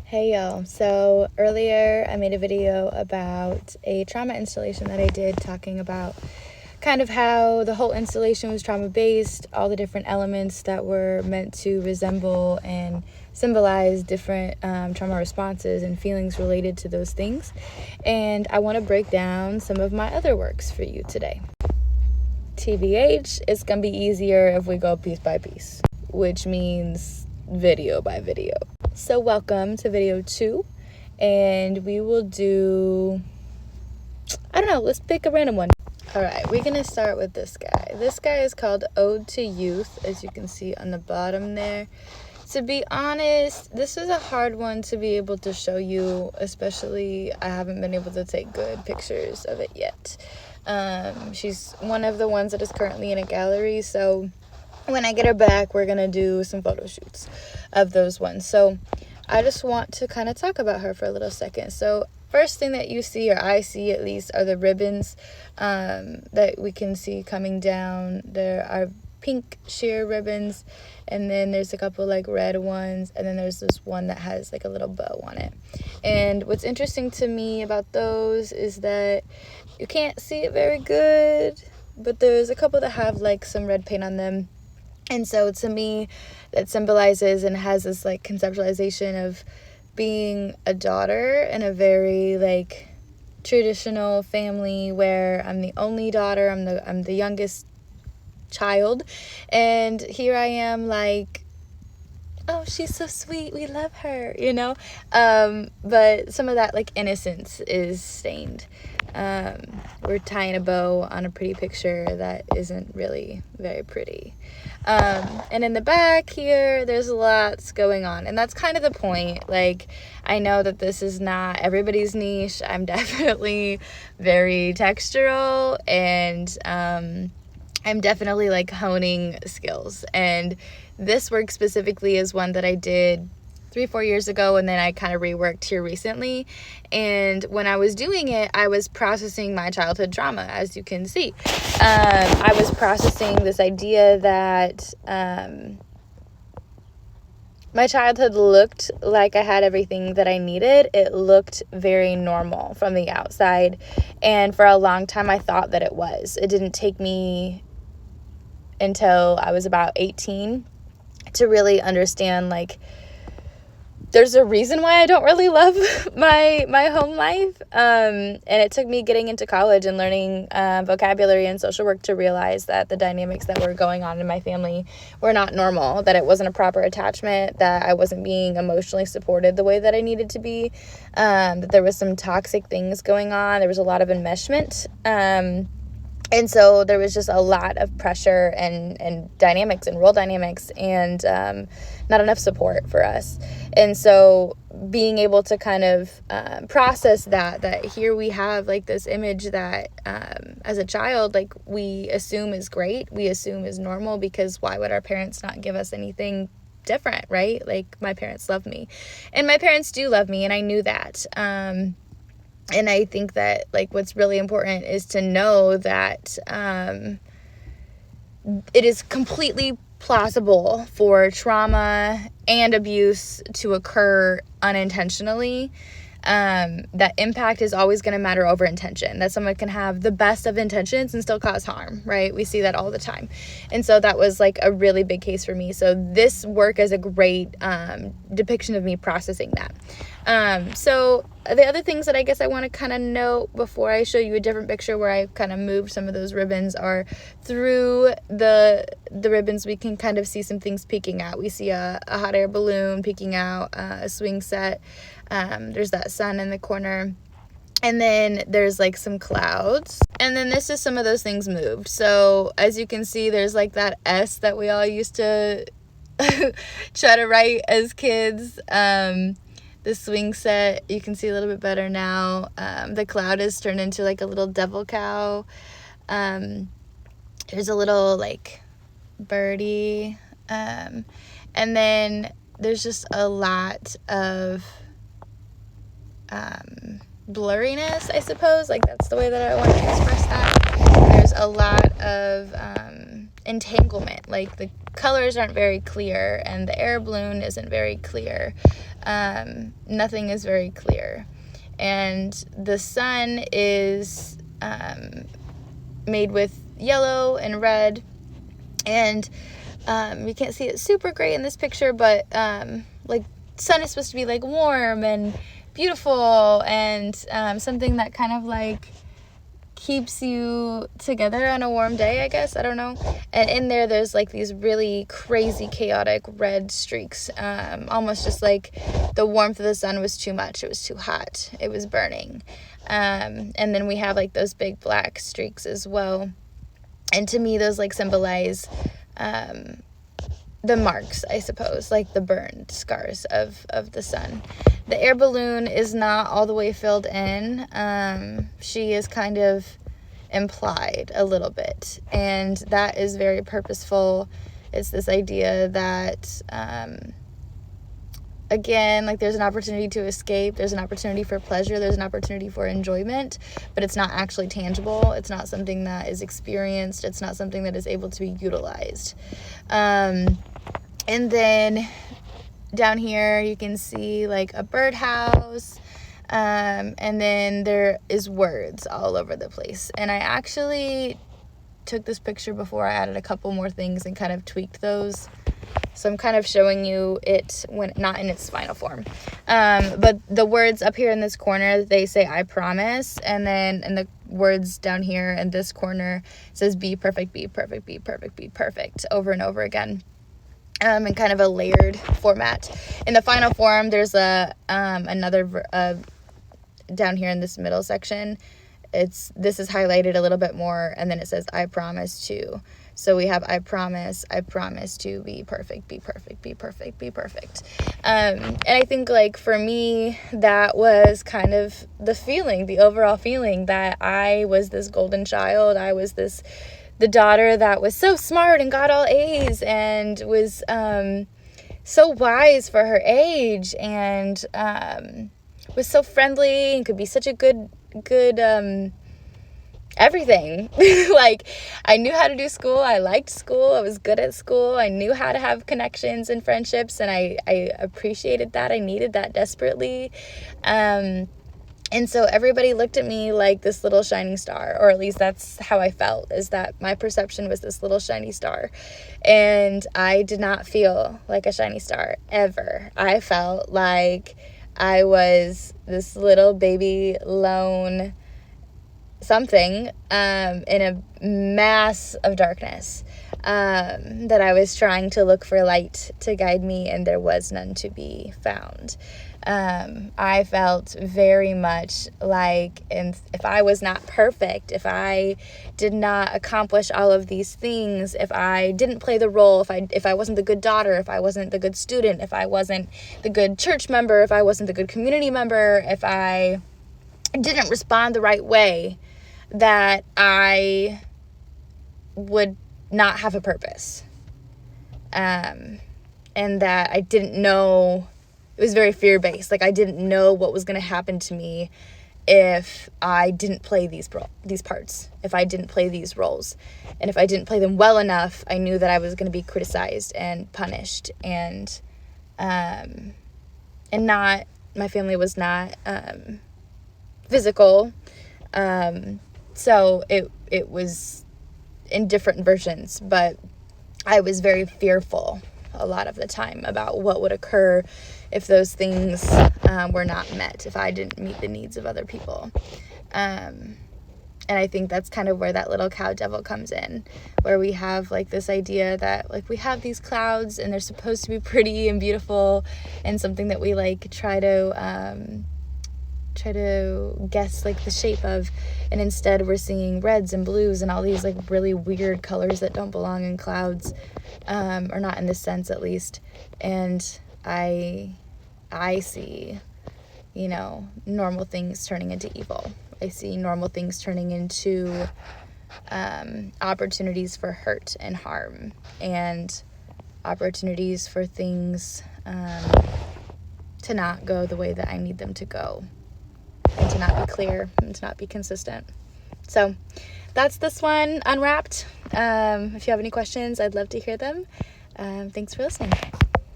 Hey y'all, so earlier I made a video about a trauma installation that I did, talking about kind of how the whole installation was trauma based, all the different elements that were meant to resemble and symbolize different trauma responses and feelings related to those things. And I want to break down some of my other works for you today. TBH, it's gonna be easier if we go piece by piece, which means video by video. So welcome to video 2, and we will do, I don't know, let's pick a random one. Alright, we're gonna start with this guy. This guy is called Ode to Youth, as you can see on the bottom there. To be honest, this is a hard one to be able to show you, especially I haven't been able to take good pictures of it yet. She's one of the ones that is currently in a gallery, so when I get her back, we're gonna do some photo shoots of those ones. So I just want to kind of talk about her for a little second. So first thing that you see, or I see at least, are the ribbons that we can see coming down. There are pink sheer ribbons, and then there's a couple like red ones, and then there's this one that has like a little bow on it. And what's interesting to me about those is that you can't see it very good, but there's a couple that have like some red paint on them. And so to me, that symbolizes and has this like conceptualization of being a daughter in a very like traditional family where I'm the only daughter, I'm the youngest child, and here I am like, oh, she's so sweet, we love her, you know. But some of that like innocence is stained. We're tying a bow on a pretty picture that isn't really very pretty. And in the back here, there's lots going on, and that's kind of the point. Like, I know that this is not everybody's niche. I'm definitely very textural, and I'm definitely like honing skills. And this work specifically is one that I did 3-4 years ago, and then I kind of reworked here recently. And when I was doing it, I was processing my childhood trauma, as you can see. I was processing this idea that my childhood looked like I had everything that I needed. It looked very normal from the outside, and for a long time I thought that it was. It didn't take me until I was about 18 to really understand, like, there's a reason why I don't really love my home life. And it took me getting into college and learning vocabulary and social work to realize that the dynamics that were going on in my family were not normal, that it wasn't a proper attachment, that I wasn't being emotionally supported the way that I needed to be, that there was some toxic things going on. There was a lot of enmeshment. And so there was just a lot of pressure and dynamics and role dynamics, and not enough support for us. And so being able to kind of process that here we have like this image that as a child, like, we assume is great, we assume is normal, because why would our parents not give us anything different, right? Like, my parents love me, and my parents do love me, and I knew that. And I think that, like, what's really important is to know that it is completely plausible for trauma and abuse to occur unintentionally. That impact is always going to matter over intention, that someone can have the best of intentions and still cause harm, right? We see that all the time. And so that was like a really big case for me. So this work is a great depiction of me processing that. So the other things that I guess I want to kind of note before I show you a different picture where I kind of moved some of those ribbons are through the ribbons we can kind of see some things peeking out. We see a hot air balloon peeking out, a swing set. There's that sun in the corner, and then there's like some clouds, and then this is some of those things moved. So as you can see, there's like that S that we all used to try to write as kids. The swing set, you can see a little bit better now. The cloud is turned into like a little devil cow. There's a little like birdie, and then there's just a lot of blurriness, I suppose. Like, that's the way that I want to express that. There's a lot of entanglement, like colors aren't very clear, and the air balloon isn't very clear. Nothing is very clear. And the sun is made with yellow and red, and you can't see it super great in this picture, but like, sun is supposed to be like warm and beautiful, and something that kind of like keeps you together on a warm day, I guess. I don't know. And in there's like these really crazy chaotic red streaks, almost just like the warmth of the sun was too much. It was too hot. It was burning. And then we have like those big black streaks as well. And to me, those like symbolize the marks, I suppose, like the burned scars of the sun. The air balloon is not all the way filled in. She is kind of implied a little bit, and that is very purposeful. It's this idea that, again, like, there's an opportunity to escape, there's an opportunity for pleasure, there's an opportunity for enjoyment, but it's not actually tangible. It's not something that is experienced. It's not something that is able to be utilized. And then down here you can see like a birdhouse, and then there is words all over the place. And I actually took this picture before I added a couple more things and kind of tweaked those. So I'm kind of showing you it when not in its final form. But the words up here in this corner, they say "I promise," and then in the words down here in this corner it says "Be perfect, be perfect, be perfect, be perfect," over and over again. In kind of a layered format. In the final form, there's another down here in this middle section. This is highlighted a little bit more, and then it says "I promise to." So we have "I promise to be perfect, be perfect, be perfect, be perfect." And I think, like, for me, that was kind of the overall feeling, that I was this golden child. I was the daughter that was so smart and got all A's and was so wise for her age, and was so friendly and could be such a good everything. Like, I knew how to do school. I liked school. I was good at school. I knew how to have connections and friendships, and I appreciated that. I needed that desperately. And so everybody looked at me like this little shining star, or at least that's how I felt, is that my perception was this little shiny star. And I did not feel like a shiny star, ever. I felt like I was this little baby lone something in a mass of darkness, that I was trying to look for light to guide me, and there was none to be found. I felt very much like, if I was not perfect, if I did not accomplish all of these things, if I didn't play the role, if I wasn't the good daughter, if I wasn't the good student, if I wasn't the good church member, if I wasn't the good community member, if I didn't respond the right way, that I would not have a purpose. And that I didn't know. It was very fear-based. Like, I didn't know what was going to happen to me if I didn't play these parts, if I didn't play these roles. And if I didn't play them well enough, I knew that I was going to be criticized and punished. And not, my family was not physical. So it was in different versions, but I was very fearful a lot of the time about what would occur if those things were not met, if I didn't meet the needs of other people. And I think that's kind of where that little cow devil comes in, where we have like this idea that, like, we have these clouds and they're supposed to be pretty and beautiful and something that we like try to guess like the shape of, and instead we're seeing reds and blues and all these like really weird colors that don't belong in clouds, or not in this sense at least. And I see, normal things turning into evil. I see normal things turning into opportunities for hurt and harm, and opportunities for things to not go the way that I need them to go, and to not be clear, and to not be consistent. So that's this one unwrapped. If you have any questions, I'd love to hear them. Thanks for listening.